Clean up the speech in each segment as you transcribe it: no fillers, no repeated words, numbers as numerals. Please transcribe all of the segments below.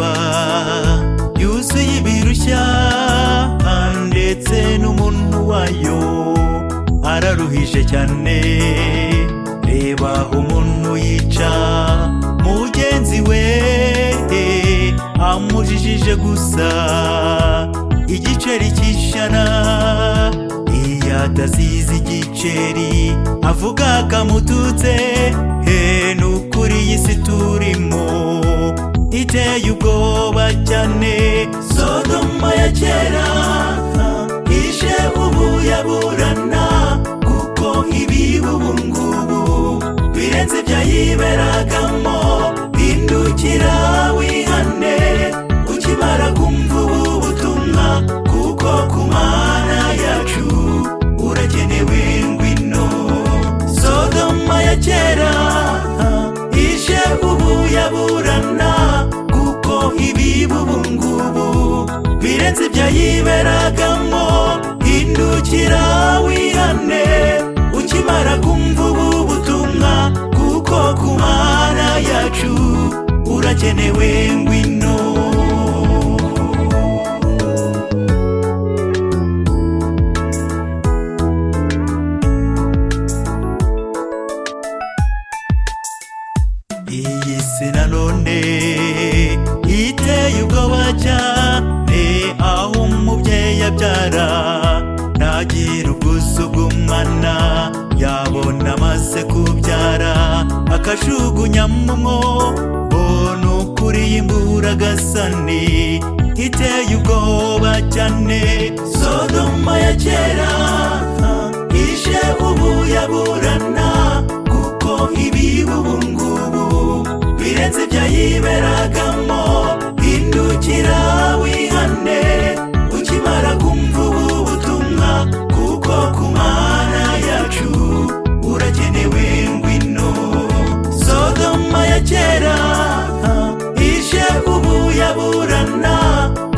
reba yuzuye ibirushya ndetse n'umuntu wayo araruhije cyane. Reba umuntu yica mugenzi we amujijije gusa igiceri cy'ijana. Iyo atazize igiceri avuga akamututse, n'ukuri iyi si turimo iteye ubwoba cyane. Sodoma ya kera ije ubu yaburana, kuko ibibi ubu ngubu birenze ibyayiberagamo. Hindukira wihane ukimara kumva ubu butumwa, kuko ku Mana yacu urakenewe ngwino. Sodoma ya kera ije ubu yaburana, kuko ibibi ubu ngubu birenze ibyayiberagamo. Hindukira wihane ukimara kumva ubu butumwa, kuko ku Mana yacu urakenewe ngwino. Iyi si nanone iteye ubwoba cyane, aho umubyeyi abyara ntagira ubwuzu bw'umwana, yabona amaze kubyara akajugunya mu mwobo. N'ukuri imburagasani iteye ubwoba cyane. Sodoma ya kera ije ubu yaburana, kuko ibibi ubu ngubu birenze ibyayiberagamo. Hindukira wihane ukimara kumva ubu butumwa, kuko ku Mana yacu urakenewe ngwino. Sodoma ya kera ije ubu yaburana,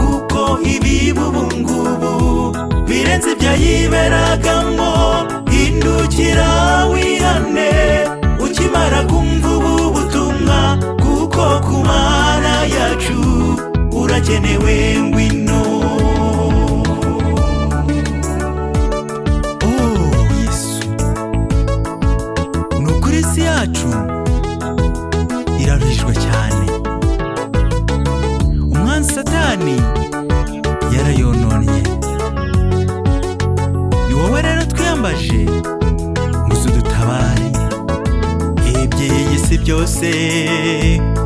kuko ibibi ubu ngubu birenze ibyayiberagamo. Hindukira wihane ukimara kumva ubu butumwa, kuko ku Mana yacu urakenewe ngwino. Oh Yesu, nukuri isi yacu iraruhijwe cyane. Umwanzi Satani yarayononnye. Ni wowe rero twiyambaje muze udutabare. Iby'iyi si byose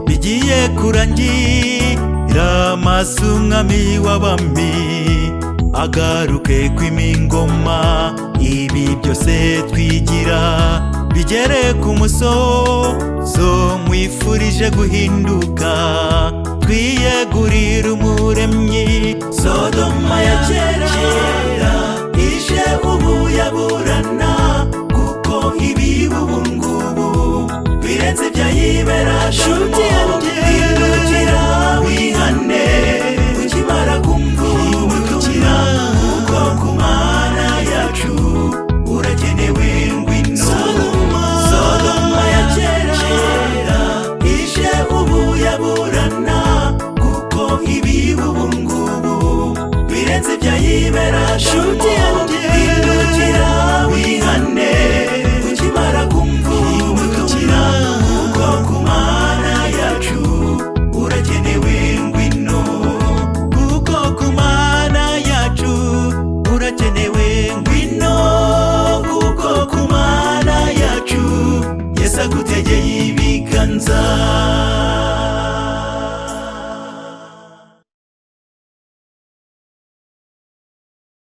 bigiye kurangira, maze umwami w'abami agaruke kwima ingoma. Ibi byose twigira bigere ku musozo, mwifurije guhinduka twiyegurira umuremyi. Sodoma ya kera ije ubu yaburana, kuko ibibi ubu ngubu birenze ibyayiberagamo. Hindukira wihane ukimara kumva ubu butumwa, kuko ku Mana yacu urakenewe ngwino. Sodoma ya kera ije ubu yaburana, kuko ibibi ubu ngubu birenze ibyayiberagamo. Hindukira wihane ukimara kumva ubu butumwa, kuko ku Mana yacu urakenewe ngwino. Kuko ku Mana yacu urakenewe ngwino. Kuko ku Mana yacu Yesu agutegeye ibiganza.